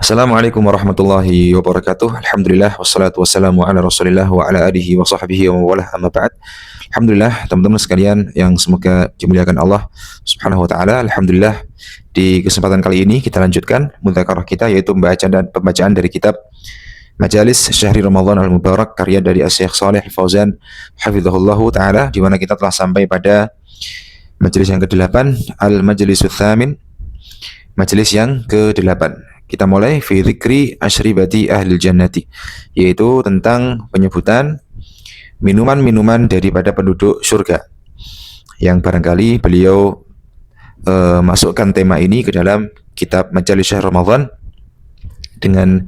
Assalamualaikum warahmatullahi wabarakatuh. Alhamdulillah wassalatu wassalamu ala Rasulillah wa ala alihi wa sahbihi wa mawalah amma ba'd. Alhamdulillah teman-teman sekalian yang semoga dimuliakan Allah Subhanahu wa taala. Alhamdulillah di kesempatan kali ini kita lanjutkan mudzakarah kita, yaitu pembacaan dari kitab Majalis Syahri Ramadan Al-Mubarak karya dari Asy-Syaikh Shalih Al-Fauzan hafizahullahu taala, di mana kita telah sampai pada majelis yang ke-8, Al-Majlisut Tsamin, majelis yang ke-8. Kita mulai fi dzikri asyribati ahlil jannati, yaitu tentang penyebutan minuman-minuman daripada penduduk surga, yang barangkali beliau masukkan tema ini ke dalam kitab Majalis Syahr Ramadan dengan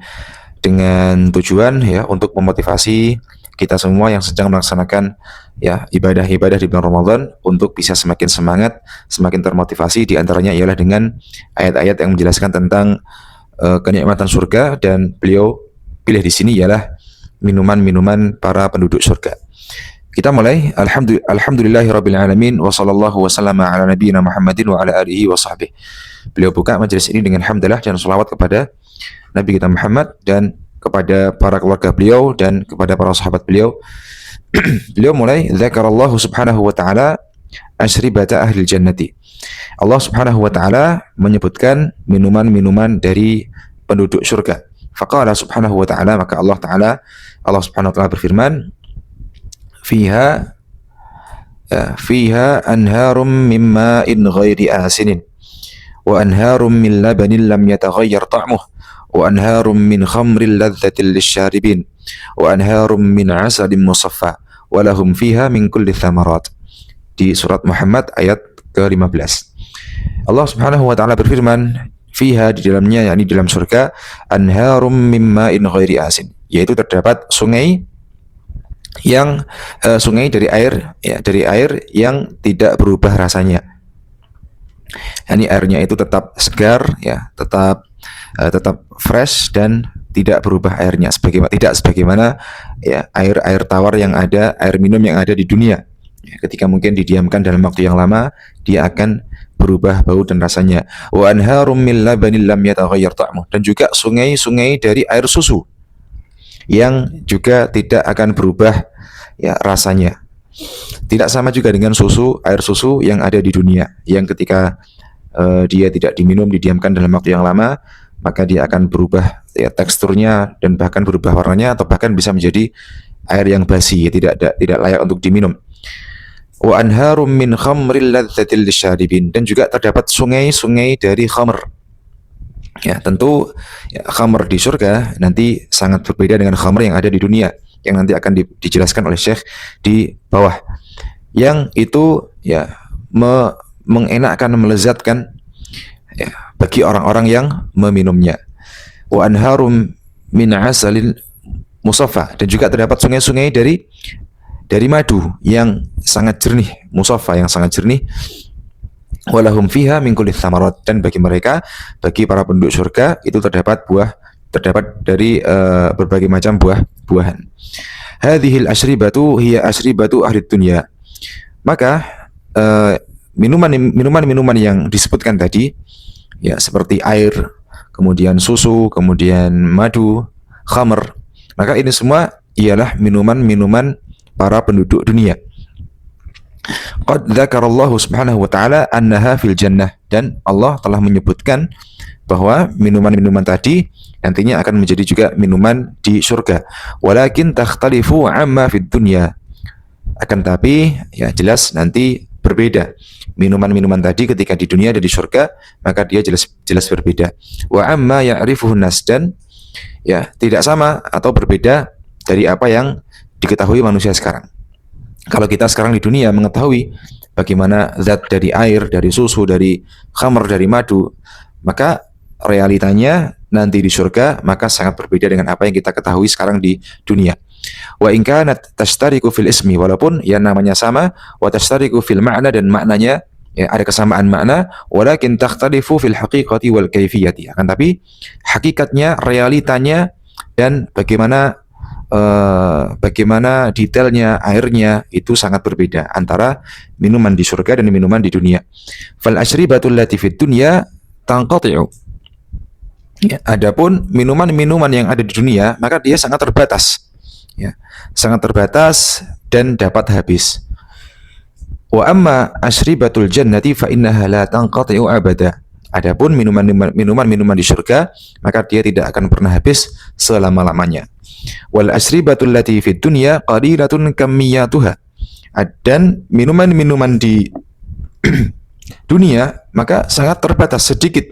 tujuan ya untuk memotivasi kita semua yang sedang melaksanakan ya ibadah-ibadah di bulan Ramadan untuk bisa semakin semangat, semakin termotivasi. Di antaranya ialah dengan ayat-ayat yang menjelaskan tentang kenikmatan surga, dan beliau pilih di sini ialah minuman-minuman para penduduk surga. Kita mulai. Alhamdulillahirabbil alamin wa sallallahu wasallama ala nabiyyina Muhammadin wa ala alihi wa sahbihi. Beliau buka majelis ini dengan hamdalah dan selawat kepada Nabi kita Muhammad dan kepada para keluarga beliau dan kepada para sahabat beliau. Beliau mulai, dzakarallahu subhanahu wa ta'ala asyribata ahlil jannati. Allah subhanahu wa ta'ala menyebutkan minuman-minuman dari penduduk surga. Faqala subhanahu wa ta'ala, maka Allah subhanahu wa ta'ala berfirman, fiha anharum min ma'in ghairi asinin wa anharum min labanin lam yataghayyar ta'muh wa anharum min khamrin ladzatin lisyaribin wa anharum min asalin musaffa wa lahum fiha min kulli thamarat. Di surat Muhammad ayat ke-15. Allah subhanahu wa ta'ala berfirman, fiha, di dalamnya, yakni dalam surga, anharum min ma'in ghairi asin, yaitu terdapat sungai dari air yang tidak berubah rasanya. Yani airnya itu tetap segar ya, tetap fresh dan tidak berubah airnya, sebagaimana ya air tawar yang ada, air minum yang ada di dunia. Ya, ketika mungkin didiamkan dalam waktu yang lama, dia akan berubah bau dan rasanya. Wa anharum min labanin lam yataghayyar ta'muh, dan juga sungai-sungai dari air susu yang juga tidak akan berubah ya rasanya. Tidak sama juga dengan air susu yang ada di dunia, yang ketika dia tidak diminum, didiamkan dalam waktu yang lama, maka dia akan berubah ya teksturnya dan bahkan berubah warnanya, atau bahkan bisa menjadi air yang basi, ya, tidak layak untuk diminum. Wa anharum min khamril ladzatil lisyaribin, dan juga terdapat sungai-sungai dari khamr. Ya, tentu ya, khamr di surga nanti sangat berbeda dengan khamr yang ada di dunia, yang nanti akan dijelaskan oleh Syekh di bawah. Yang itu ya mengenakkan, melezatkan ya bagi orang-orang yang meminumnya. Wa anharum min asalin musaffa, dan juga terdapat sungai-sungai dari madu yang sangat jernih, musaffa yang sangat jernih. Walahum fiha min kulli thamarat, dan bagi para penduduk surga itu terdapat dari berbagai macam buah-buahan. Hadhil asyribatu hiya asyribatu ahli dunya. Maka minuman-minuman yang disebutkan tadi ya, seperti air, kemudian susu, kemudian madu, khamr, maka ini semua ialah minuman-minuman para penduduk dunia. Qad dzakarallahu subhanahu wa ta'ala annaha fil jannah, dan Allah telah menyebutkan bahwa minuman-minuman tadi nantinya akan menjadi juga minuman di surga. Walakin takhtalifu amma fid dunya, akan tapi ya jelas nanti berbeda. Minuman-minuman tadi ketika di dunia dan di surga, maka dia jelas berbeda. Wa amma ya'rifuhun nas, dan ya tidak sama atau berbeda dari apa yang diketahui manusia sekarang. Kalau kita sekarang di dunia mengetahui bagaimana zat dari air, dari susu, dari khamr, dari madu, maka realitanya nanti di surga maka sangat berbeda dengan apa yang kita ketahui sekarang di dunia. Wa in kanat tashtariku fil ismi, walaupun yang namanya sama, wa tashtariku fil ma'na, dan maknanya ya ada kesamaan makna, walakin takhtalifu fil haqiqati wal kaifiyati, akan tapi hakikatnya, realitanya, dan bagaimana detailnya airnya itu sangat berbeda antara minuman di surga dan minuman di dunia. Fal ashribatul lati fid dunya tanqati'u, Ya, adapun minuman-minuman yang ada di dunia, maka dia sangat terbatas. Ya, sangat terbatas dan dapat habis. Wa amma ashribatul jannati fa innaha la tanqati'u abada. Adapun minuman-minuman di surga, maka dia tidak akan pernah habis selama-lamanya. Wal ashribatul lati fid dunya qalilatun kamiyatuha. Dan minuman-minuman di dunia maka sangat terbatas, sedikit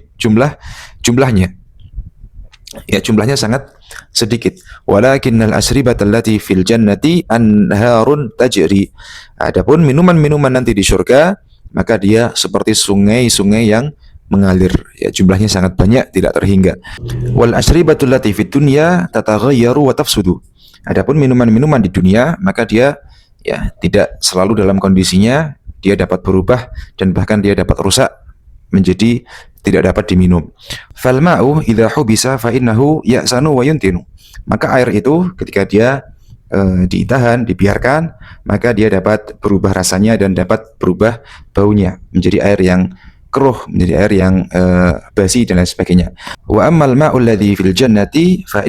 jumlahnya. Ya, jumlahnya sangat sedikit. Walakinnal asribatal lati fil jannati anharun tajri. Adapun minuman-minuman nanti di surga, maka dia seperti sungai-sungai yang mengalir. Ya, jumlahnya sangat banyak, tidak terhingga. Wal asribatul lati fid dunya tataghayyaru wa tafsudu. Adapun minuman-minuman di dunia, maka dia ya tidak selalu dalam kondisinya, dia dapat berubah dan bahkan dia dapat rusak menjadi tidak dapat diminum. Fal ma'u idza hubisa fa innahu ya'sanu wa yuntinu. Maka air itu ketika dia ditahan, dibiarkan, maka dia dapat berubah rasanya dan dapat berubah baunya menjadi air yang keruh, menjadi air yang basi dan lain sebagainya. Wa ammal ma'u alladhi fil jannati fa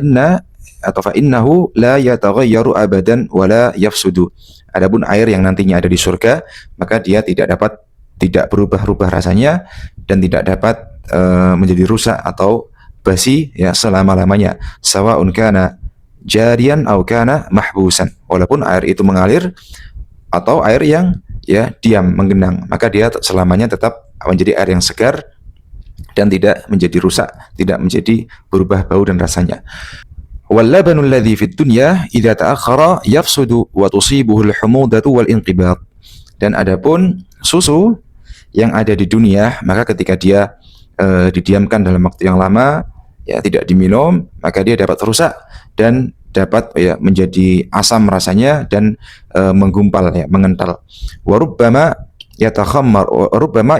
innahu la yataghayyaru abadan wa la yafsudu. Adapun air yang nantinya ada di surga, maka dia tidak berubah-ubah rasanya dan tidak dapat menjadi rusak atau basi ya selama-lamanya. Sawa'un kana jarian aw kana mahbusan. Walaupun air itu mengalir atau air yang ya diam menggenang, maka dia selamanya tetap menjadi air yang segar dan tidak menjadi rusak, tidak menjadi berubah bau dan rasanya. Wal labanu alladhi fid dunya idza ta'akhkhara yafsudu wa tusibuhu al-humudatu wal inqibad. Dan adapun susu yang ada di dunia, maka ketika dia didiamkan dalam waktu yang lama, ya tidak diminum, maka dia dapat rusak dan dapat ya menjadi asam rasanya dan menggumpal ya, mengental. Wa rubbama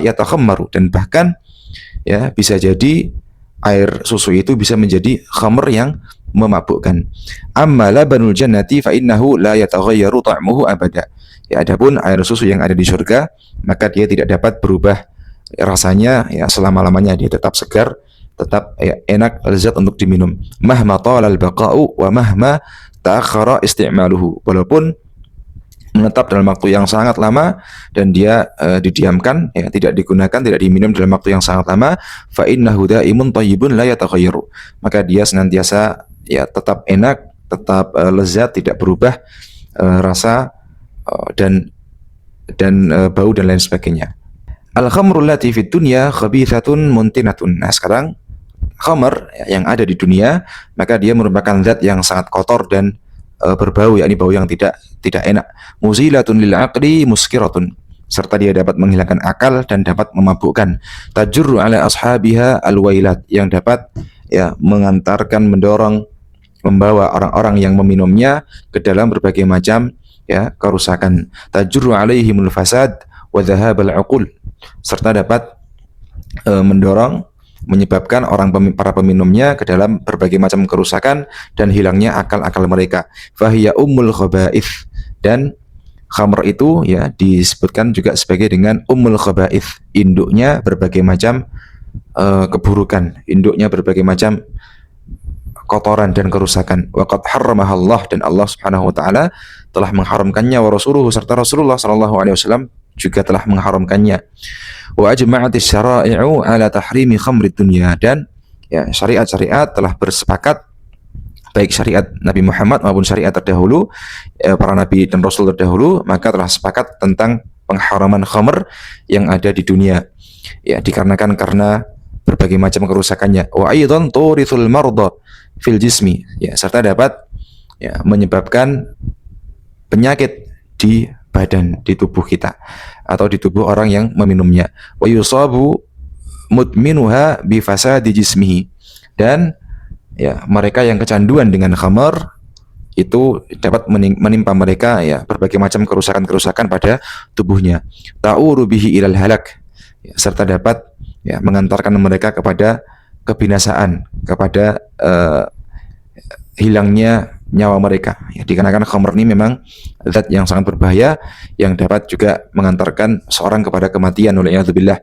yatakhammaru, dan bahkan ya bisa jadi air susu itu bisa menjadi khamr yang memabukkan. Amma labanul jannati fa innahu la yataghayyaru ta'muhu abada. Ya, adapun air susu yang ada di surga, maka dia tidak dapat berubah rasanya ya selama-lamanya, dia tetap segar, tetap ya, enak, lezat untuk diminum. Mahma talal baqa'u wa mahma ta'akhkhara isti'maluhu. Walaupun menetap dalam waktu yang sangat lama dan dia didiamkan ya, tidak digunakan, tidak diminum dalam waktu yang sangat lama, fa innahu da'imun thayyibun la yataghayyaru. Maka dia senantiasa ya tetap enak, tetap lezat, tidak berubah rasa dan bau dan lain sebagainya. Al-khamrul lati fid dunya khabithatun muntinatun. Nah, sekarang khamr yang ada di dunia, maka dia merupakan zat yang sangat kotor dan berbau, yakni bau yang tidak enak. Muzilatun lil aqli muskiratun, serta dia dapat menghilangkan akal dan dapat memabukkan. Tajurru ala ashabiha alwailat, yang dapat ya mengantarkan, mendorong, membawa orang-orang yang meminumnya ke dalam berbagai macam ya kerusakan. Tajurru alaihimul fasad wa dhahabal uqul, serta dapat mendorong, menyebabkan para peminumnya ke dalam berbagai macam kerusakan dan hilangnya akal-akal mereka. Fahiya ummul khaba'ith, dan khamr itu ya disebutkan juga sebagai dengan ummul khaba'ith, induknya berbagai macam keburukan, induknya berbagai macam kotoran dan kerusakan. Wa qad harramahallah, dan Allah Subhanahu wa taala telah mengharamkannya, wa rasuluhu, serta Rasulullah sallallahu alaihi wasallam juga telah mengharamkannya. Wa ajma'atis syara'i'u ala tahrimi khamrid dunya, dan ya syariat-syariat telah bersepakat, baik syariat Nabi Muhammad maupun syariat terdahulu, para nabi dan rasul terdahulu, maka telah sepakat tentang pengharaman khamr yang ada di dunia. Ya, dikarenakan karena berbagai macam kerusakannya. Wa aidan turithul marda fil jismi, ya, serta dapat ya menyebabkan penyakit di badan, di tubuh kita atau di tubuh orang yang meminumnya. Wa yusabu mudminuha bi fasadi jismihi, dan ya mereka yang kecanduan dengan khamar itu dapat menimpa mereka ya berbagai macam kerusakan-kerusakan pada tubuhnya. Ta'uru bihi ilal halak, ya, serta dapat ya mengantarkan mereka kepada kebinasaan, kepada hilangnya nyawa mereka. Ya, dikarenakan khamr ini memang zat yang sangat berbahaya yang dapat juga mengantarkan seorang kepada kematian, olehnya billah.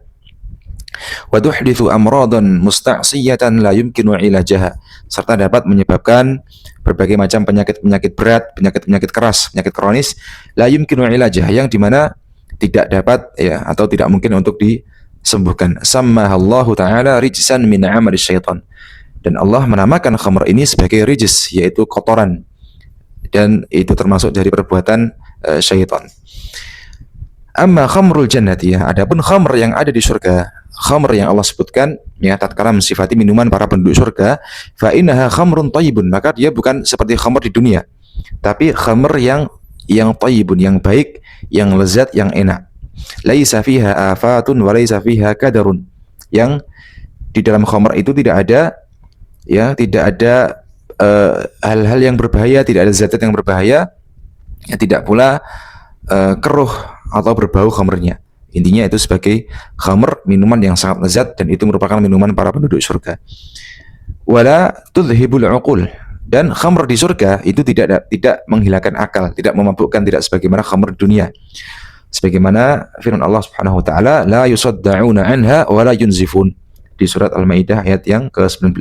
wa tuhditsu amradan musta'siyatan la yumkinu ilajaha, serta dapat menyebabkan berbagai macam penyakit-penyakit berat, penyakit-penyakit keras, penyakit kronis, la yumkinu ilajaha, yang dimana tidak dapat ya atau tidak mungkin untuk disembuhkan. Sammahallahu taala rijsan min amali syaitan, dan Allah menamakan khamr ini sebagai rijis, yaitu kotoran, dan itu termasuk dari perbuatan syaitan. Amma khamrul jannati, ya, adapun khamr yang ada di surga, khamr yang Allah sebutkan ya tatkala mensifati minuman para penduduk surga, fa innaha khamrun thayyibun, maka dia bukan seperti khamr di dunia, tapi khamr yang thayyibun, yang baik, yang lezat, yang enak. Laisa fiha afatun wa laisa fiha kadarun, yang di dalam khamr itu tidak ada hal-hal yang berbahaya, tidak ada zat yang berbahaya, ya, tidak pula keruh atau berbau khamrnya. Intinya itu sebagai khamr, minuman yang sangat lezat, dan itu merupakan minuman para penduduk surga. Wala tudhibul uqul, dan khamr di surga itu tidak menghilangkan akal, tidak memabukkan, tidak sebagaimana khamr dunia. Sebagaimana firman Allah Subhanahu wa taala, la yusaddauna anha wa la yunzifun, di surat Al-Maidah ayat yang ke-19.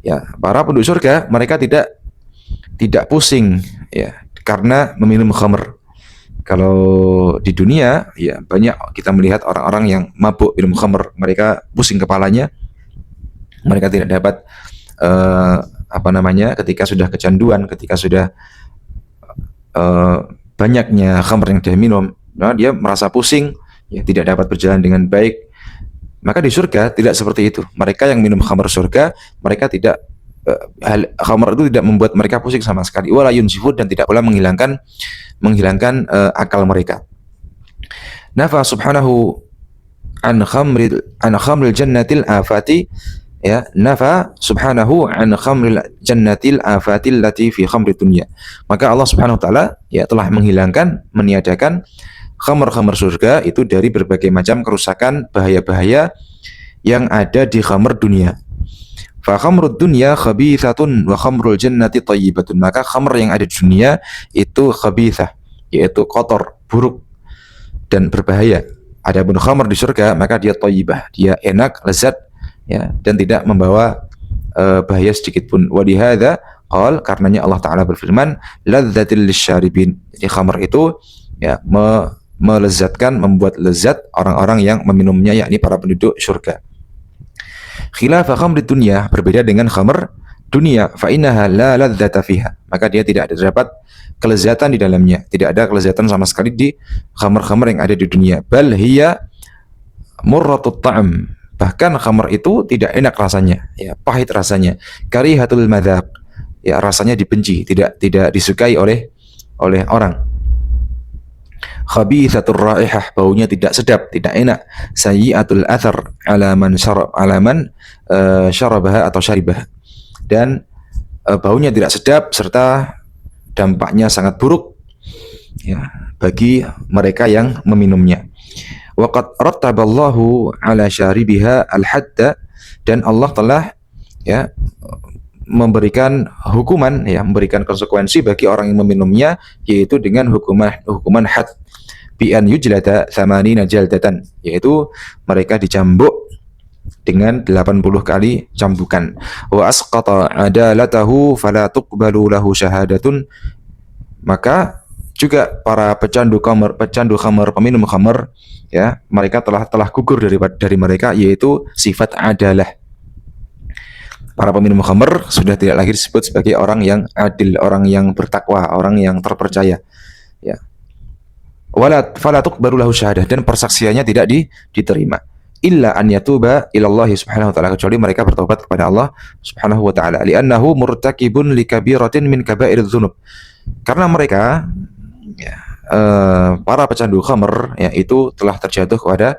Ya, para penduduk surga mereka tidak pusing ya karena meminum khamr. Kalau di dunia ya banyak kita melihat orang-orang yang mabuk minum khamr, mereka pusing kepalanya, mereka tidak dapat ketika sudah kecanduan, ketika sudah banyaknya khamr yang dia minum, nah dia merasa pusing, ya, tidak dapat berjalan dengan baik. Maka di surga tidak seperti itu. Mereka yang minum khamr surga, mereka tidak khamr itu tidak membuat mereka pusing sama sekali. Wala yunsifun, dan tidak pula menghilangkan akal mereka. Nafa subhanahu an khamril jannatil afati, ya, nafa subhanahu an khamril jannatil afatil lati fi khamri dunya. Maka Allah Subhanahu wa taala ya telah menghilangkan, meniadakan khamr-khamr surga itu dari berbagai macam kerusakan, bahaya-bahaya yang ada di khamr dunia. Fa khamrud dunya khabithatun wa khamrul jannati thayyibatun. Maka khamr yang ada di dunia itu khabithah, yaitu kotor, buruk, dan berbahaya. Adapun khamr di surga maka dia thayyibah, dia enak, lezat, ya, dan tidak membawa bahaya sedikit pun. Wa lihadza qala, karenanya Allah taala berfirman, ladzatil lisyaribin. Jadi khamr itu ya melezatkan, membuat lezat orang-orang yang meminumnya, yakni para penduduk surga. Khilafah khamr dunia, berbeda dengan khamr dunia, fa innaha la ladzata fiha, maka dia tidak terdapat kelezatan di dalamnya, tidak ada kelezatan sama sekali di khamr-khamr yang ada di dunia. Bal hiya murratut ta'am, bahkan khamr itu tidak enak rasanya, ya, pahit rasanya. Karihatul madzaq, ya, rasanya dibenci, tidak disukai oleh orang. Khabithatur raihah, baunya tidak sedap, tidak enak. Sayyi'atul athar ala man syarabaha atau syaribah, dan baunya tidak sedap serta dampaknya sangat buruk, ya, bagi mereka yang meminumnya. Waqad rattaballahu ala syaribiha al-hadda, dan Allah telah ya memberikan hukuman, ya, memberikan konsekuensi bagi orang yang meminumnya, yaitu dengan hukuman had, bi an yujlada 80 jaldatan, yaitu mereka dicambuk dengan 80 kali cambukan. Wa asqata adalatahu fala tuqbalu lahu syahadatun, maka juga para pecandu khamr, peminum khamr, ya, mereka telah gugur dari mereka, yaitu sifat adalah. Para peminum khamr sudah tidak lagi disebut sebagai orang yang adil, orang yang bertakwa, orang yang terpercaya, ya. Wala fala tuqbalu lahu syahadah, dan persaksiannya tidak diterima. Illa an yatuba ilallahi subhanahu wa ta'ala, kecuali mereka bertobat kepada Allah subhanahu wa ta'ala. Li'annahu murtakibun likabiratin min kabairiz dzunub, karena mereka ya, para pecandu khamr, ya, itu telah terjatuh kepada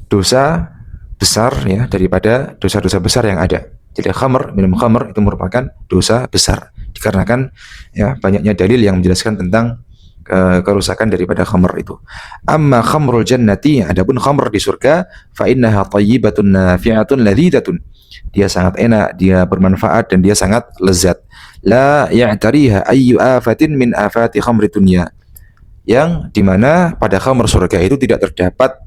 dosa besar, ya, daripada dosa-dosa besar yang ada. Jadi minum khamr itu merupakan dosa besar, dikarenakan ya banyaknya dalil yang menjelaskan tentang kerusakan daripada khamr itu. Amma khamrul jannati, adapun khamr di surga, fa innaha thayyibatun nafi'atun ladzidatun, dia sangat enak, dia bermanfaat, dan dia sangat lezat. La ya'tariha ayyu afatin min afati khamri dunya, yang dimana pada khamr surga itu tidak terdapat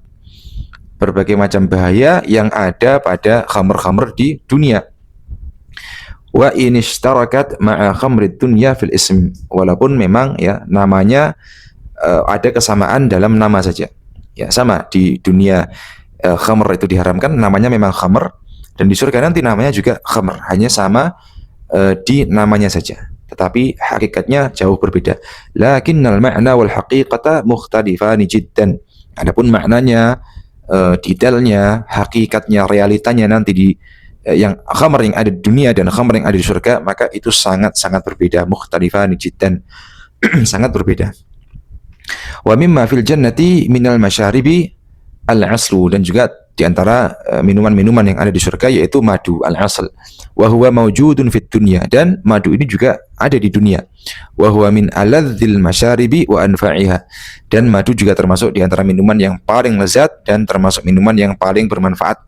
berbagai macam bahaya yang ada pada khamr-khamr di dunia. Wa inistarakat ma'a khamrid dunya fil ism, walaupun memang ya namanya ada kesamaan dalam nama saja. Ya sama di dunia khamr itu diharamkan, namanya memang khamr, dan di surga nanti namanya juga khamr, hanya sama di namanya saja, tetapi hakikatnya jauh berbeda. Lakinnal ma'na wal haqiqata mukhtalifani jiddan. Adapun maknanya, detailnya, hakikatnya, realitanya nanti di yang khamr yang ada di dunia dan khamr yang ada di surga, maka itu sangat-sangat berbeda. Mukhtalifani jiddan, sangat berbeda. Wa mimma fil jannati minal masyaribi al-aslu, dan juga di antara minuman-minuman yang ada di surga yaitu madu, al-asl. Wa huwa mawjudun fit dunya, dan madu ini juga ada di dunia. Wa huwa min aladzil masyaribi wa anfa'iha, dan madu juga termasuk di antara minuman yang paling lezat dan termasuk minuman yang paling bermanfaat.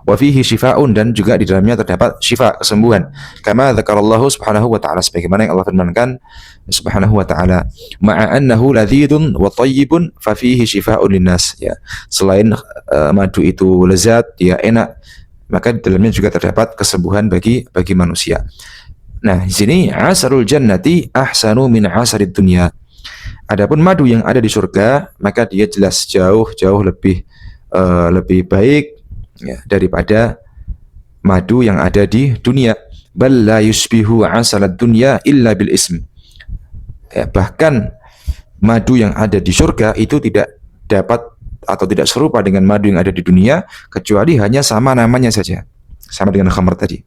Wa fihi shifaa'un, dan juga di dalamnya terdapat syifa, kesembuhan. Kama dzakarallahu subhanahu wa ta'ala, sebagaimana yang Allah firmankan subhanahu wa ta'ala, ma'a annahu ladzidun wa thayyibun fa fihi shifaa'un linnas. Ya, selain madu itu lezat, dia enak, maka di dalamnya juga terdapat kesembuhan bagi manusia. Nah, di sini asarul jannati ahsanu min asarid dunya. Adapun madu yang ada di surga, maka dia jelas jauh lebih baik ya, daripada madu yang ada di dunia. Bal la yusbihu asalad dunya illa bil ism. Ya, bahkan madu yang ada di surga itu tidak dapat atau tidak serupa dengan madu yang ada di dunia, kecuali hanya sama namanya saja, sama dengan khamr tadi.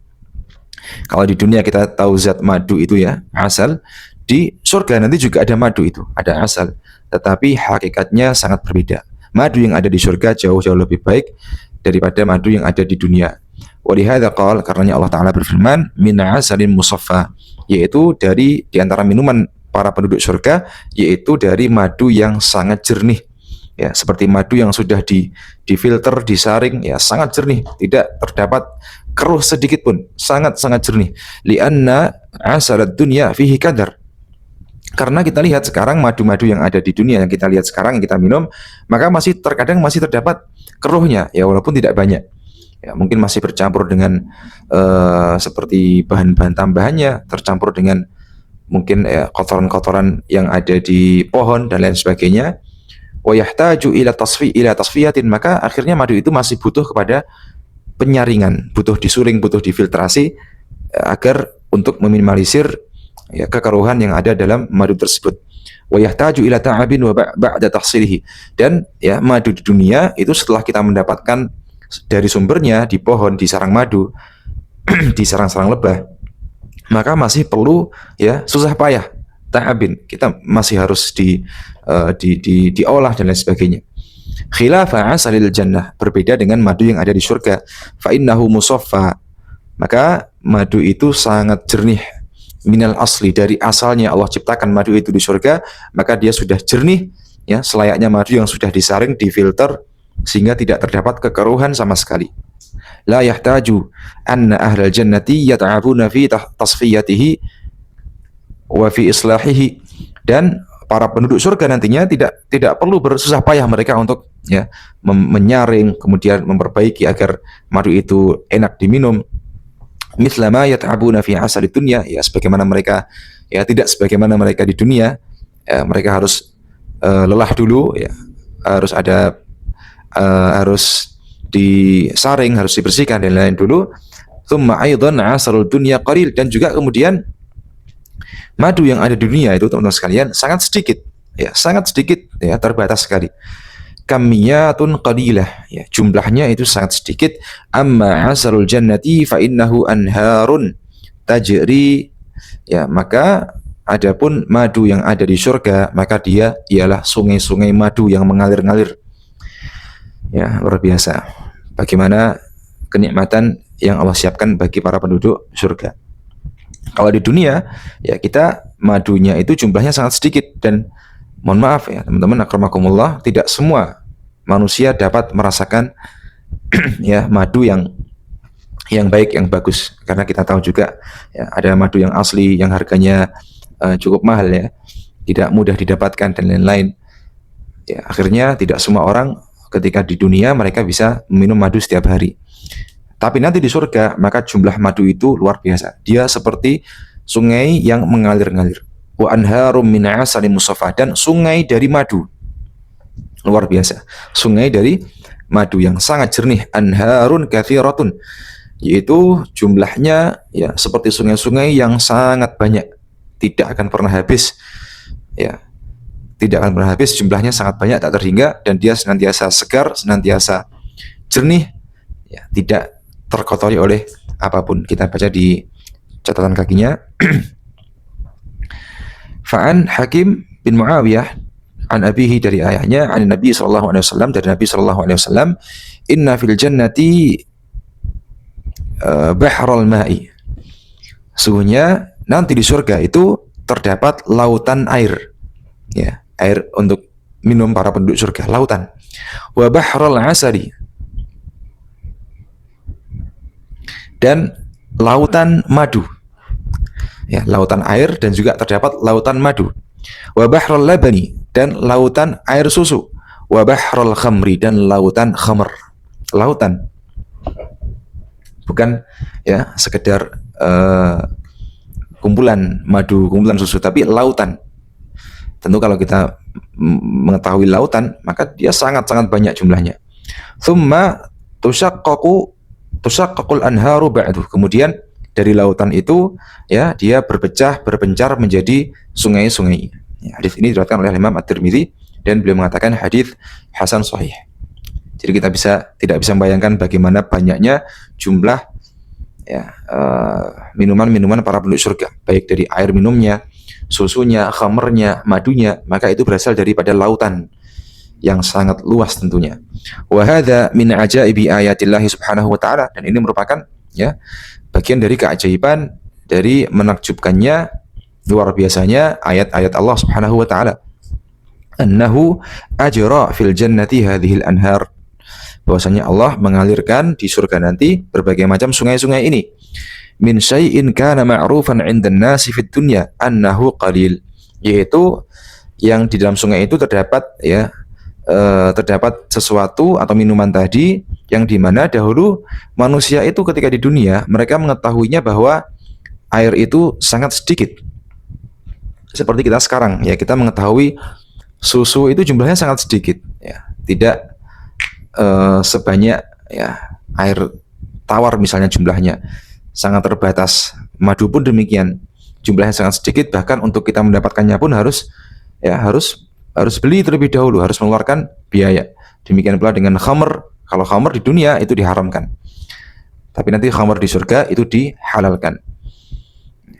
Kalau di dunia kita tahu zat madu itu ya, asal, di surga nanti juga ada madu itu, ada asal, tetapi hakikatnya sangat berbeda. Madu yang ada di surga jauh-jauh lebih baik daripada madu yang ada di dunia. Walihada qala, karenanya Allah Ta'ala berfirman, min asalin musaffa, yaitu di antara minuman para penduduk surga, yaitu dari madu yang sangat jernih. Ya, seperti madu yang sudah difilter, disaring, ya sangat jernih, tidak terdapat keruh sedikit pun, sangat-sangat jernih. Lianna asalad dunya fihi kadar. Karena kita lihat sekarang madu-madu yang ada di dunia, yang kita lihat sekarang, yang kita minum, maka terkadang masih terdapat keruhnya, ya walaupun tidak banyak. Ya, mungkin masih bercampur dengan seperti bahan-bahan tambahannya, tercampur dengan mungkin kotoran-kotoran yang ada di pohon dan lain sebagainya. Wa yahtaju ila tasfiyatin, maka akhirnya madu itu masih butuh kepada penyaringan, butuh disuling, butuh difiltrasi agar untuk meminimalisir ya kekeruhan yang ada dalam madu tersebut. Wa yahtaju ila ta'abin wa ba'da tahsilihi, dan ya madu di dunia itu setelah kita mendapatkan dari sumbernya di pohon, di sarang madu, di sarang-sarang lebah, maka masih perlu ya susah payah, ta'abin, kita masih harus diolah dan lain sebagainya. Khilafa asalil jannah, berbeda dengan madu yang ada di surga. Fa innahu musaffa, maka madu itu sangat jernih. Minal asli, dari asalnya Allah ciptakan madu itu di surga, maka dia sudah jernih ya, selayaknya madu yang sudah disaring, difilter, sehingga tidak terdapat kekeruhan sama sekali. La yahtaju anna ahlal jannati yata'abuna fi tasfiyatihi wa fi islahihi, dan para penduduk surga nantinya tidak perlu bersusah payah mereka untuk ya menyaring, kemudian memperbaiki agar madu itu enak diminum. Mithla ma yata'abuna fi asali dunya, ya sebagaimana mereka ya tidak sebagaimana mereka di dunia, ya, mereka harus lelah dulu ya, harus disaring, harus dibersihkan dan lain-lain dulu. Tsumma aidan asarul dunya qalil, dan juga kemudian madu yang ada di dunia itu teman-teman sekalian sangat sedikit ya, terbatas sekali. Kamiyatun qalilah, ya jumlahnya itu sangat sedikit. Amma asarul jannati fa innahu anharun tajri, ya maka adapun madu yang ada di surga, maka dia ialah sungai-sungai madu yang mengalir-ngalir. Ya, luar biasa bagaimana kenikmatan yang Allah siapkan bagi para penduduk surga. Kalau di dunia ya kita madunya itu jumlahnya sangat sedikit, dan mohon maaf ya teman-teman akramakumullah, tidak semua manusia dapat merasakan ya madu yang baik, yang bagus, karena kita tahu juga ya, ada madu yang asli yang harganya cukup mahal ya, tidak mudah didapatkan dan lain-lain. Ya, akhirnya tidak semua orang ketika di dunia mereka bisa minum madu setiap hari. Tapi nanti di surga, maka jumlah madu itu luar biasa. Dia seperti sungai yang mengalir-ngalir. Wa anharum min 'asalin musaffa, dan sungai dari madu. Luar biasa. Sungai dari madu yang sangat jernih, anharun katsiratun, yaitu jumlahnya ya seperti sungai-sungai yang sangat banyak, tidak akan pernah habis. Ya, tidak akan pernah habis, jumlahnya sangat banyak, tak terhingga, dan dia senantiasa segar, senantiasa jernih, ya, tidak terkotori oleh apapun. Kita baca di catatan kakinya. Fa'an Hakim bin Muawiyah an abihi, dari ayahnya, an Nabi sallallahu alaihi wasallam, dari Nabi sallallahu alaihi wasallam, inna fil jannati bahrul ma'i, sungguhnya nanti di surga itu terdapat lautan air, ya, air untuk minum para penduduk surga, lautan. Wa bahrul asali, dan lautan madu, ya, lautan air dan juga terdapat lautan madu. Wa bahrul labani, dan lautan air susu. Wa bahrul khamri, dan lautan khamr, lautan, bukan ya sekedar kumpulan madu, kumpulan susu, tapi lautan. Tentu kalau kita mengetahui lautan, maka dia sangat-sangat banyak jumlahnya. Thumma tushaqqaqul anharu ba'du, kemudian dari lautan itu ya dia berpencar menjadi sungai-sungai. Ya, hadis ini diriwayatkan oleh Imam At-Tirmidzi dan beliau mengatakan hadis hasan sahih. Jadi kita tidak bisa membayangkan bagaimana banyaknya jumlah ya minuman-minuman para penduduk surga, baik dari air minumnya, susunya, khamernya, madunya, maka itu berasal daripada lautan yang sangat luas tentunya. Wa hadza min ajaibi ayatillahi subhanahu wa ta'ala, dan ini merupakan ya bagian dari keajaiban, dari menakjubkannya, luar biasanya ayat-ayat Allah subhanahu wa ta'ala. Annahu ajra fil jannati hadhil anhar, bahwasanya Allah mengalirkan di surga nanti berbagai macam sungai-sungai ini. Min syai'in kana ma'rufan 'indan nasi fid dunya annahu qalil, yaitu yang di dalam sungai itu terdapat ya terdapat sesuatu atau minuman tadi yang dimana dahulu manusia itu ketika di dunia mereka mengetahuinya bahwa air itu sangat sedikit. Seperti kita sekarang ya, kita mengetahui susu itu jumlahnya sangat sedikit ya, tidak sebanyak ya air tawar misalnya, jumlahnya sangat terbatas. Madu pun demikian, jumlahnya sangat sedikit, bahkan untuk kita mendapatkannya pun harus beli terlebih dahulu, harus mengeluarkan biaya. Demikian pula dengan khamr. Kalau khamr di dunia itu diharamkan, tapi nanti khamr di surga itu dihalalkan.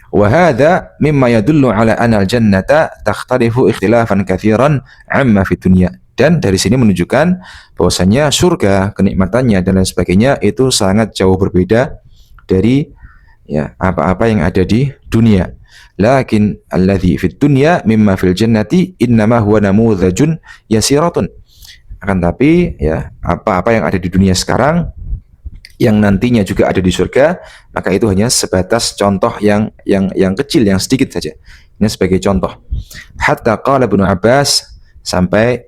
Wa hadza mimma yadullu ala anna al-jannata takhtalifu ikhtilafan katsiran amma fi dunya. Dan dari sini menunjukkan bahwasanya surga, kenikmatannya dan lain sebagainya itu sangat jauh berbeda dari ya apa-apa yang ada di dunia. Lakin alladzi fid dunya mimma fil jannati innama huwa namudzajun yasiratun. Akan tapi ya apa-apa yang ada di dunia sekarang yang nantinya juga ada di surga, maka itu hanya sebatas contoh yang kecil, yang sedikit saja. Ini sebagai contoh. Hatta qala Ibnu Abbas, sampai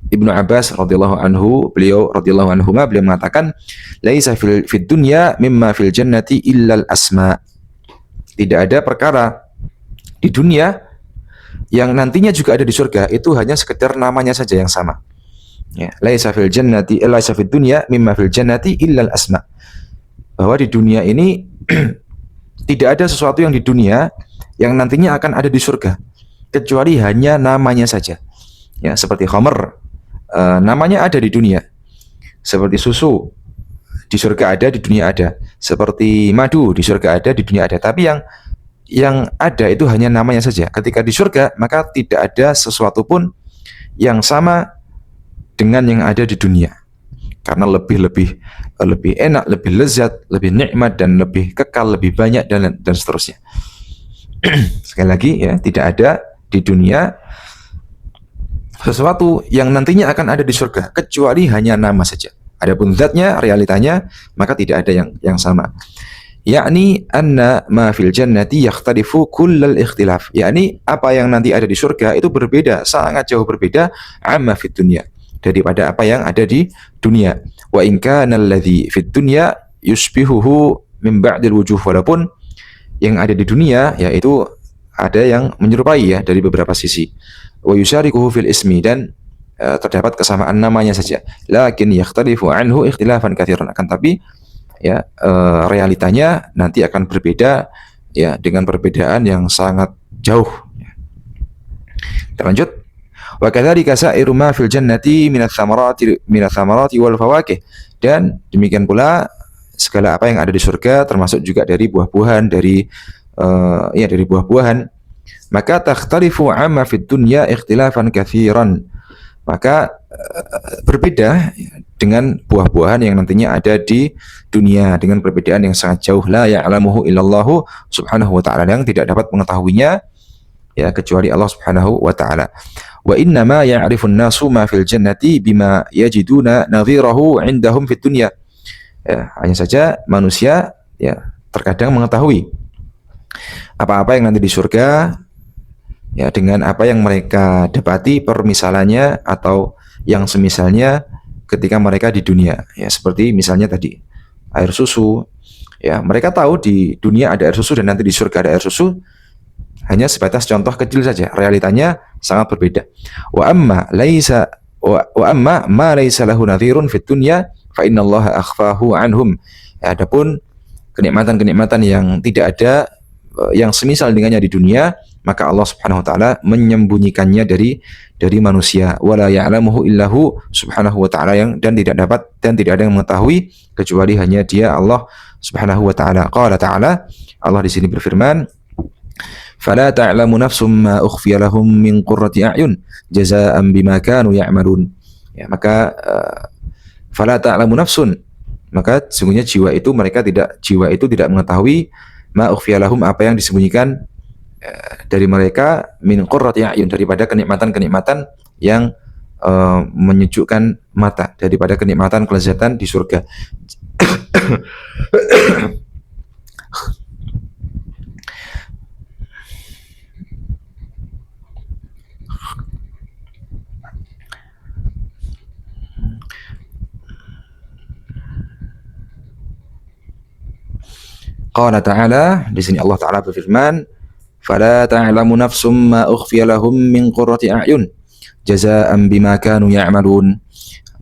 Ibnu Abbas radhiyallahu anhu, beliau mengatakan, laisa fid dunya mimma fil jannati illa al asma. Tidak ada perkara di dunia yang nantinya juga ada di surga, itu hanya sekedar namanya saja yang sama. Ya, laisa fil jannati laisa fid dunya mimma fil jannati illa al asma. Bahwa di dunia ini tidak ada sesuatu yang di dunia yang nantinya akan ada di surga, kecuali hanya namanya saja. Ya, seperti khamr, namanya ada di dunia. Seperti susu, di surga ada, di dunia ada. Seperti madu, di surga ada, di dunia ada. Tapi yang ada itu hanya namanya saja. Ketika di surga, maka tidak ada sesuatu pun yang sama dengan yang ada di dunia. Karena lebih enak, lebih lezat, lebih nikmat, dan lebih kekal, lebih banyak, dan seterusnya. Sekali lagi ya, tidak ada di dunia sesuatu yang nantinya akan ada di surga, kecuali hanya nama saja. Adapun zatnya, realitanya, maka tidak ada yang sama. yakni anna ma fil jannati yakhtalifu kullal ikhtilaf, yakni apa yang nanti ada di surga itu berbeda, sangat jauh berbeda amma fid dunya, daripada apa yang ada di dunia. Wa in kana alladhi fid dunya yusbihuhu min ba'dil wujuh, walaupun yang ada di dunia yaitu ada yang menyerupai ya dari beberapa sisi. Wa yusyarikuhu fil ismi, dan terdapat kesamaan namanya saja. Lakin yakhtalifu anhu ikhtilafan katsiran, akan tapi ya realitanya nanti akan berbeda ya dengan perbedaan yang sangat jauh. Kita lanjut. Wa kadzalika sa'iru ma fil jannati minats-tsamarati wal fawakih, dan demikian pula segala apa yang ada di surga termasuk juga dari buah-buahan, dari dari buah-buahan. Maka takhtalifu amma fid dunya ikhtilafan katsiran, maka berbeda dengan buah-buahan yang nantinya ada di dunia dengan perbedaan yang sangat jauh. La ya'lamuhu illallahu subhanahu wa ta'ala, yang tidak dapat mengetahuinya ya kecuali Allah subhanahu wa ta'ala. Wa inna ma ya'rifun nasu ma fil jannati bima yajiduna nadhirahu indahum fid dunya. Ya, hanya saja manusia ya terkadang mengetahui apa-apa yang nanti di surga ya dengan apa yang mereka dapati permisalannya atau yang semisalnya ketika mereka di dunia, ya seperti misalnya tadi air susu, ya mereka tahu di dunia ada air susu dan nanti di surga ada air susu, hanya sebatas contoh kecil saja, realitanya sangat berbeda. Wa amma ma laisa lahu nadhirun fid dunya fa innallaha akhfahu anhum. Ya, adapun kenikmatan-kenikmatan yang tidak ada yang semisal dengannya di dunia, maka Allah Subhanahu wa taala menyembunyikannya dari manusia. Wala ya'lamuhu illahu subhanahu wa ta'ala, yang dan tidak ada yang mengetahui kecuali hanya Dia, Allah Subhanahu wa ta'ala. Qala ta'ala, Allah di sini berfirman, fala ta'lamu nafsum ma ukhfiya lahum min qurrati a'yun jazaa'an bima kanu ya'malun. Ya, maka fala ta'lamu nafsun, maka sesungguhnya jiwa itu tidak mengetahui ma ukhfiya lahum, apa yang disembunyikan dari mereka, min qurrati a'yun, daripada kenikmatan-kenikmatan yang menyejukkan mata, daripada kenikmatan kelezatan di surga. Qala ta'ala, di sini Allah Ta'ala berfirman, fala ta'lamu nafsum ma ukhfiya lahum min qurrati a'yun jazaa'an bima kanu ya'malun.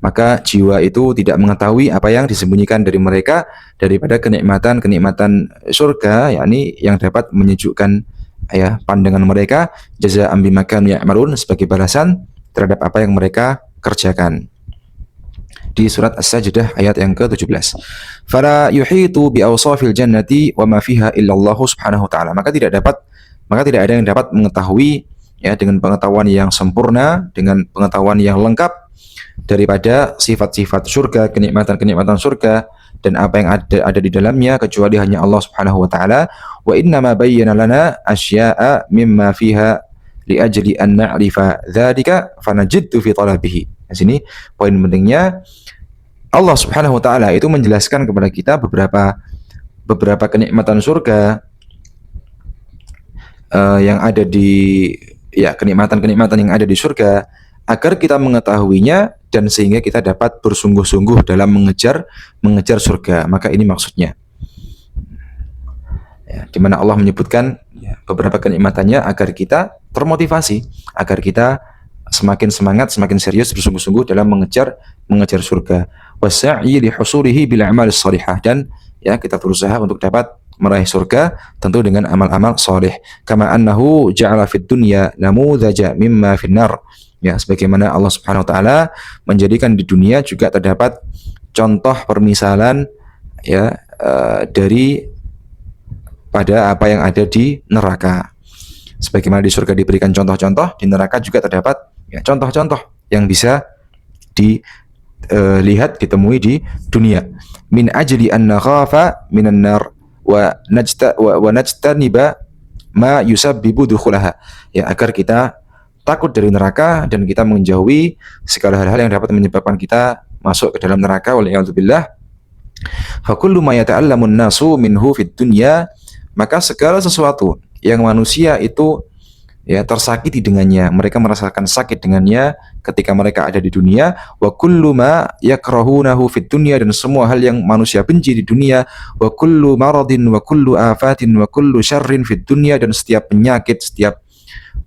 Maka jiwa itu tidak mengetahui apa yang disembunyikan dari mereka daripada kenikmatan surga, yakni yang dapat menyejukkan ya pandangan mereka, jazaa'an bima kanu ya'malun, sebagai balasan terhadap apa yang mereka kerjakan. Di surat As-Sajdah ayat yang ke-17. Fala yuhitu bi awsafil jannati wa ma fiha illa Allah subhanahu wa ta'ala. Maka tidak ada yang dapat mengetahui ya dengan pengetahuan yang sempurna, dengan pengetahuan yang lengkap daripada sifat-sifat surga, kenikmatan-kenikmatan surga dan apa yang ada di dalamnya kecuali hanya Allah Subhanahu wa taala. Wa inna ma bayyana lana asya'a mimma fiha li ajli an na'rifa dzalika fanajiddu fi talabihi. Di sini poin pentingnya, Allah Subhanahu wa taala itu menjelaskan kepada kita beberapa kenikmatan surga yang ada di kenikmatan-kenikmatan yang ada di surga, agar kita mengetahuinya dan sehingga kita dapat bersungguh-sungguh dalam mengejar surga. Maka ini maksudnya. Ya, di mana Allah menyebutkan beberapa kenikmatannya agar kita termotivasi, agar kita semakin semangat, semakin serius, bersungguh-sungguh dalam mengejar surga. Wassa'i li husulihi bil a'malis shalihah, dan ya kita berusaha untuk dapat meraih surga tentu dengan amal-amal saleh. Kama annahu ja'ala fid dunya namudzaja mimma finnar. Ya, sebagaimana Allah Subhanahu wa taala menjadikan di dunia juga terdapat contoh permisalan ya dari pada apa yang ada di neraka. Sebagaimana di surga diberikan contoh-contoh, di neraka juga terdapat ya, contoh-contoh yang bisa dilihat, ditemui di dunia. Min ajli an nakhafa minan nar wa najtaniba ma yusabbibu dukhulaha. Ya, agar kita takut dari neraka dan kita menjauhi segala hal-hal yang dapat menyebabkan kita masuk ke dalam neraka, waliyadzubillah. Fa kullu ma yata'allamun nasu minhu fid dunya, maka segala sesuatu yang manusia itu ya tersakiti dengannya, mereka merasakan sakit dengannya ketika mereka ada di dunia. Wa kullu ma yakrahunahu fid dunya, dan semua hal yang manusia benci di dunia. Wa kullu maradin wa kullu afatin wa kullu syarrin fid dunya, dan setiap penyakit, setiap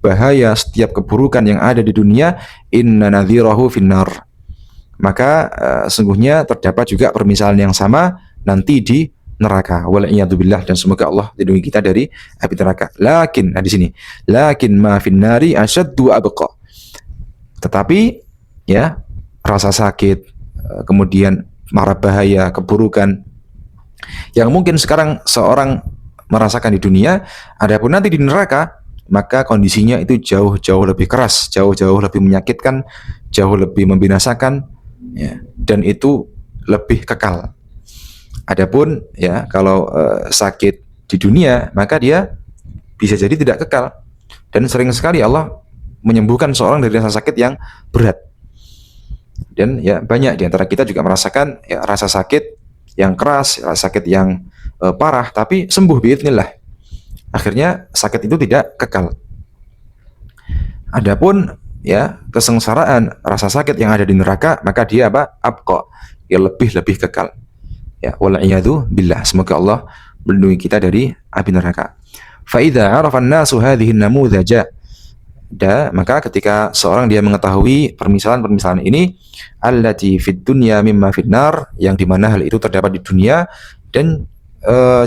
bahaya, setiap keburukan yang ada di dunia, inna nadhirahu finnar, maka sungguhnya terdapat juga permisalan yang sama nanti di neraka. Wal'iyadzubillah, dan semoga Allah lindungi kita dari api neraka. Lakin, nah di sini, lakin ma finnari asyaddu abqa. Tetapi ya, rasa sakit, kemudian mara bahaya, keburukan yang mungkin sekarang seorang merasakan di dunia, adapun nanti di neraka, maka kondisinya itu jauh-jauh lebih keras, jauh-jauh lebih menyakitkan, jauh lebih membinasakan, ya, dan itu lebih kekal. Adapun ya kalau sakit di dunia, maka dia bisa jadi tidak kekal, dan sering sekali Allah menyembuhkan seorang dari rasa sakit yang berat. Dan ya banyak di antara kita juga merasakan ya, rasa sakit yang keras, rasa sakit yang parah, tapi sembuh biidznillah. Akhirnya sakit itu tidak kekal. Adapun ya kesengsaraan, rasa sakit yang ada di neraka, maka dia apa? Abqa, ya lebih kekal. Ya, wal'iyadu billah, semoga Allah melindungi kita dari api neraka. Fa idza 'arafa an-nasu hadhihi an-namudhaja, maka ketika seorang dia mengetahui permisalan-permisalan ini, allati fid dunya mimma fid nar, yang dimana hal itu terdapat di dunia dan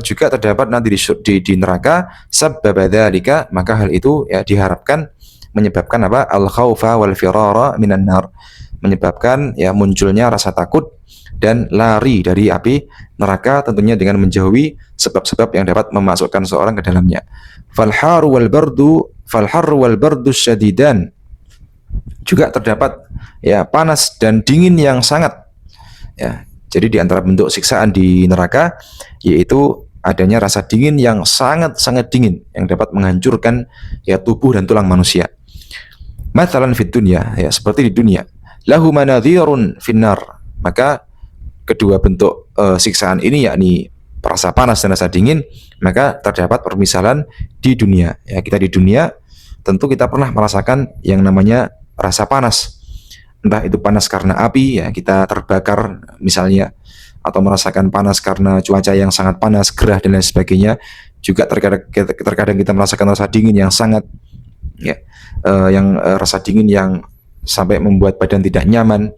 juga terdapat nanti di neraka, sabbaba dzalika, maka hal itu ya diharapkan menyebabkan apa? Al khaufa wal firara minan nar, menyebabkan ya munculnya rasa takut dan lari dari api neraka, tentunya dengan menjauhi sebab-sebab yang dapat memasukkan seorang ke dalamnya. Falharu wal bardu syadidan, juga terdapat ya panas dan dingin yang sangat, ya. Jadi di antara bentuk siksaan di neraka yaitu adanya rasa dingin yang sangat dingin yang dapat menghancurkan ya tubuh dan tulang manusia. Mathalan fid dunya, ya seperti di dunia, lahu manadhirun finnar, maka kedua bentuk siksaan ini yakni rasa panas dan rasa dingin, maka terdapat permisalan di dunia. Ya, kita di dunia tentu kita pernah merasakan yang namanya rasa panas, entah itu panas karena api, ya kita terbakar misalnya, atau merasakan panas karena cuaca yang sangat panas, gerah dan lain sebagainya. Juga terkadang kita merasakan rasa dingin yang sangat ya, rasa dingin yang sampai membuat badan tidak nyaman,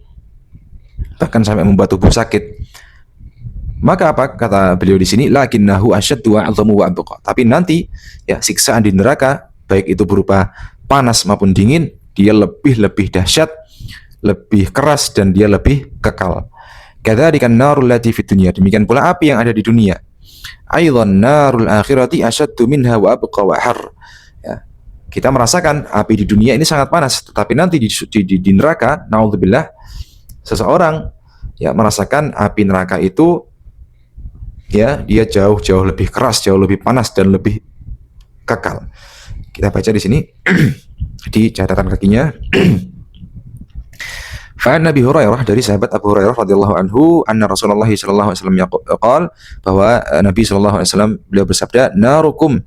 bahkan sampai membuat tubuh sakit. Maka apa kata beliau di sini? Lakinnahu asyaddu wa 'adhamu wa abqa. Tapi nanti ya siksaan di neraka, baik itu berupa panas maupun dingin, dia lebih dahsyat, lebih keras, dan dia lebih kekal. Kadzalikan narul lati fid dunya, demikian pula api yang ada di dunia. Aidan narul akhirati asyaddu minha wa abqa wa har. Ya, kita merasakan api di dunia ini sangat panas, tetapi nanti di neraka, naudzubillah, seseorang ya merasakan api neraka itu ya dia jauh lebih keras, jauh lebih panas, dan lebih kekal. Kita baca di sini di catatan kakinya. Fa'an Nabi Hurairah, dari sahabat Abu Hurairah radhiyallahu anhu, anna Rasulullah sallallahu alaihi wasallam yaqul, bahwa Nabi sallallahu alaihi wasallam beliau bersabda, narukum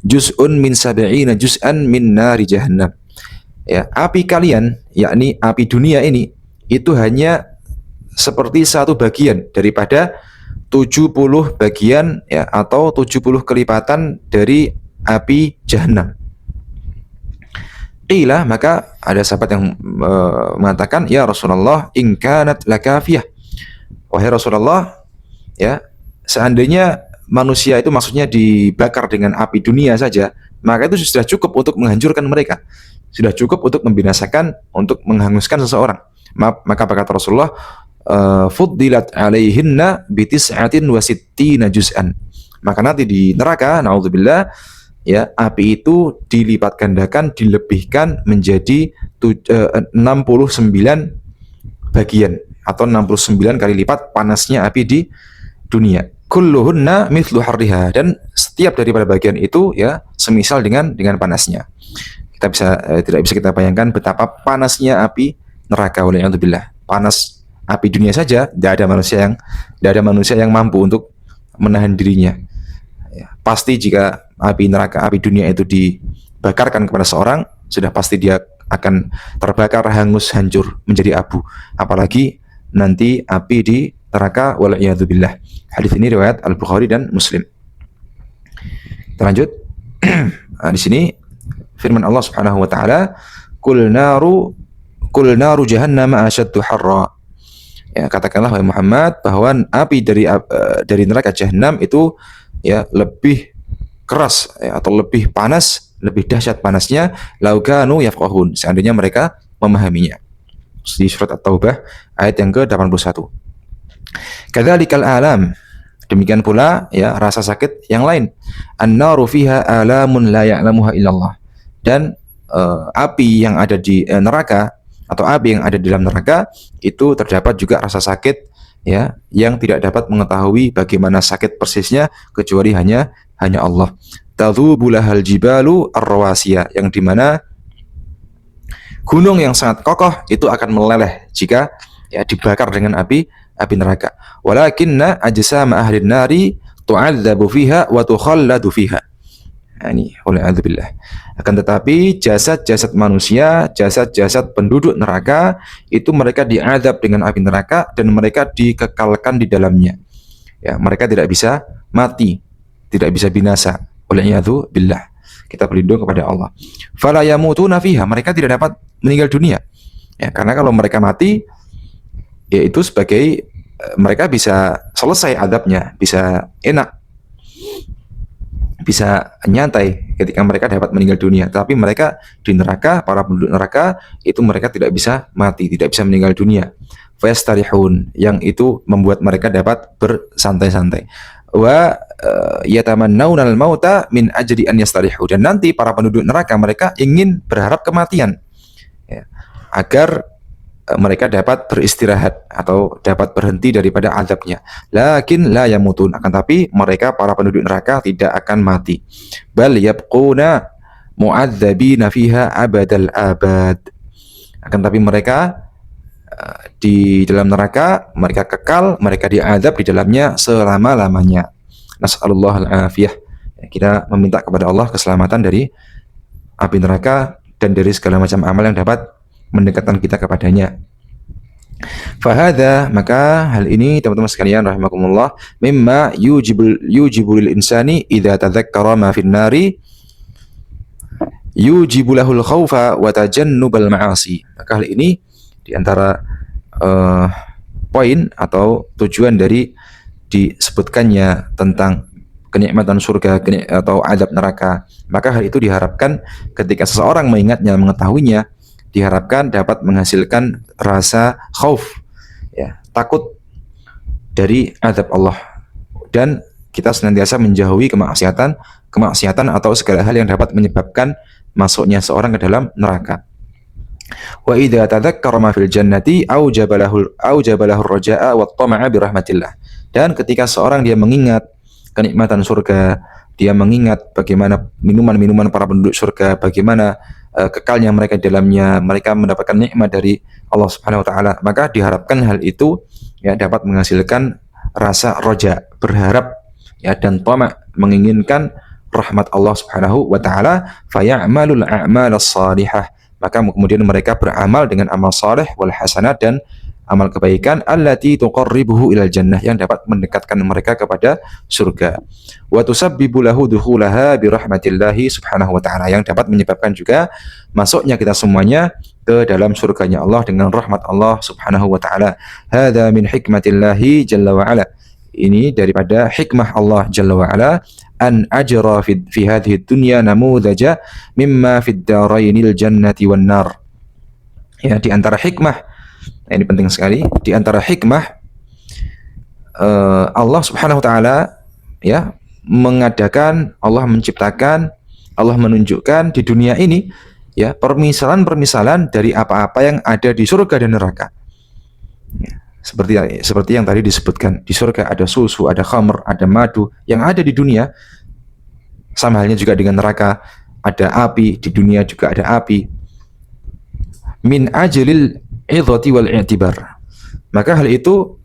juz'un min sab'ina juz'an min nari jahannam. Ya, api kalian, yakni api dunia ini, itu hanya seperti satu bagian daripada 70 bagian ya, atau 70 kelipatan dari api jahanam. Qila, maka ada sahabat yang mengatakan, ya Rasulullah, in kanat lakafiyah, wahai Rasulullah, ya seandainya manusia itu maksudnya dibakar dengan api dunia saja, maka itu sudah cukup untuk menghancurkan mereka, sudah cukup untuk membinasakan, untuk menghanguskan seseorang. Maka kata Rasulullah, fuddilat alaihinna bitis'atin wa sittina juz'an, maka nanti di neraka, naudzubillah, ya api itu dilipat gandakan, dilebihkan menjadi 69 bagian, atau 69 kali lipat panasnya api di dunia. Kulluhunna mithlu harriha, dan setiap daripada bagian itu ya semisal dengan panasnya. Kita tidak bisa kita bayangkan betapa panasnya api neraka, waliyadzubillah. Panas api dunia saja, tidak ada manusia yang mampu untuk menahan dirinya. Ya, pasti jika api neraka, api dunia itu dibakarkan kepada seorang, sudah pasti dia akan terbakar, hangus, hancur, menjadi abu. Apalagi nanti api di neraka, wal'iyadzubillah. Hadis ini riwayat Al-Bukhari dan Muslim. Kita lanjut. Nah, di sini firman Allah Subhanahu wa taala, "Qul naru jahannam asyaddu harra." Ya, katakanlah wahai Muhammad bahwa api dari neraka jahanam itu ya lebih keras ya, atau lebih panas, lebih dahsyat panasnya, laukanu yafqahun, seandainya mereka memahaminya. Di surat At-Taubah ayat yang ke-81. Kadzalikal alam, demikian pula ya rasa sakit yang lain. An-naru fiha alamun la ya'lamuha illallah. Dan api yang ada di neraka atau api yang ada di dalam neraka itu terdapat juga rasa sakit ya yang tidak dapat mengetahui bagaimana sakit persisnya kecuali hanya Allah. Tadhubulahal jibalu ar-rawasiya, yang dimana gunung yang sangat kokoh itu akan meleleh jika ya dibakar dengan api neraka. Walakinna ajsama ahli nari tu'adzabu fiha wa tukhalladu fiha. Ini wala'adzubillah. Akan tetapi jasad-jasad manusia, jasad-jasad penduduk neraka itu mereka diazab dengan api neraka dan mereka dikekalkan di dalamnya. Ya, mereka tidak bisa mati, tidak bisa binasa. Wala'adzubillah. Kita berlindung kepada Allah. Fala yamutuna fiha, mereka tidak dapat meninggal dunia. Ya, karena kalau mereka mati yaitu sebagai mereka bisa selesai azabnya, bisa enak, bisa nyantai ketika mereka dapat meninggal dunia. Tapi mereka di neraka, para penduduk neraka itu mereka tidak bisa mati, tidak bisa meninggal dunia. Fayastarihun, yang itu membuat mereka dapat bersantai-santai. Wa yatamannaunal mauta min ajri an yastarihu, dan nanti para penduduk neraka mereka ingin berharap kematian ya, agar mereka dapat beristirahat atau dapat berhenti daripada azabnya. Lakin la yamutun, akan tapi mereka para penduduk neraka tidak akan mati. Bal yabquna mu'adzabina fiha abadal abad. Akan tapi mereka di dalam neraka mereka kekal, mereka diazab di dalamnya selama-lamanya. Nas'alullah al-afiyah. Kita meminta kepada Allah keselamatan dari api neraka dan dari segala macam amal yang dapat mendekatkan kita kepadanya. Fahada, maka hal ini teman-teman sekalian rahimakumullah, mimma yujibul insani idza tadzakkara ma fin nari yujibulahul khaufa wa tajannubal ma'asi. Maka hal ini di antara poin atau tujuan dari disebutkannya tentang kenikmatan surga atau azab neraka. Maka hal itu diharapkan ketika seseorang mengingatnya, mengetahuinya, diharapkan dapat menghasilkan rasa khauf ya, takut dari azab Allah, dan kita senantiasa menjauhi kemaksiatan atau segala hal yang dapat menyebabkan masuknya seorang ke dalam neraka. Wa idza tadzakkara ma fil jannati aujabalahu ar-raja'a wat tama'a bi rahmatillah. Dan ketika seorang dia mengingat kenikmatan surga, dia mengingat bagaimana minuman-minuman para penduduk surga, bagaimana kekalnya mereka di dalamnya, mereka mendapatkan nikmat dari Allah Subhanahu wa taala, maka diharapkan hal itu ya dapat menghasilkan rasa roja, berharap ya, dan tama', menginginkan rahmat Allah Subhanahu wa taala. Faya'malul a'malas salihah, maka kemudian mereka beramal dengan amal saleh wal hasanat, dan amal kebaikan allati tuqarribuhu ilal jannah, yang dapat mendekatkan mereka kepada surga. Wa tusabbibu lahu dukhulaha bi rahmatillahi subhanahu wa ta'ala, yang dapat menyebabkan juga masuknya kita semuanya ke dalam surganya Allah dengan rahmat Allah subhanahu wa ta'ala. Hadza min hikmatillahi jalla wa ala, ini daripada hikmah Allah jalla wa ala, an ajra fi hadhihi dunya namudzaja mimma fid darainil jannati wan nar. Ya, di antara hikmah, ini penting sekali, di antara hikmah Allah Subhanahu wa taala ya mengadakan, Allah menciptakan, Allah menunjukkan di dunia ini ya permisalan-permisalan dari apa-apa yang ada di surga dan neraka. Ya, seperti yang tadi disebutkan, di surga ada susu, ada khamr, ada madu, yang ada di dunia. Sama halnya juga dengan neraka, ada api, di dunia juga ada api. Min ajlil idhati wal i'tibar, Maka hal itu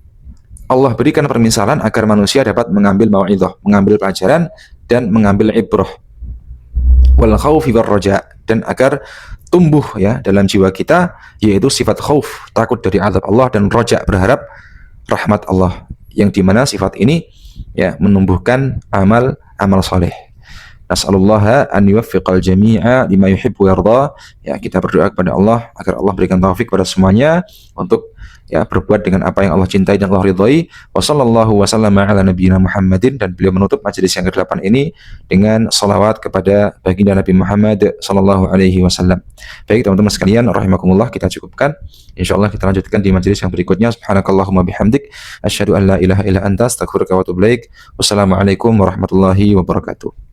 Allah berikan permisalan agar manusia dapat mengambil mau'idhah, mengambil pelajaran dan mengambil ibrah. Wal khaufi war raja, dan agar tumbuh ya dalam jiwa kita yaitu sifat khauf, takut dari azab Allah, dan raja, berharap rahmat Allah, yang dimana sifat ini ya menumbuhkan amal soleh. Nas'alullaha an yuwaffiqal jami'a lima yuhibbu wa yarda. Ya, kita berdoa kepada Allah agar Allah berikan taufik pada semuanya untuk ya berbuat dengan apa yang Allah cintai dan Allah ridhai. Wa sallallahu wasallama ala nabiyyina Muhammadin, dan beliau menutup majelis yang ke-8 ini dengan salawat kepada baginda Nabi Muhammad sallallahu alaihi wasallam. Baik teman-teman sekalian, rahimakumullah, kita cukupkan. Insyaallah kita lanjutkan di majelis yang berikutnya. Subhanakallahumma bihamdik, asyhadu an la ilaha illa anta, astaghfiruka wa atubu ilaik. Wassalamualaikum warahmatullahi wabarakatuh.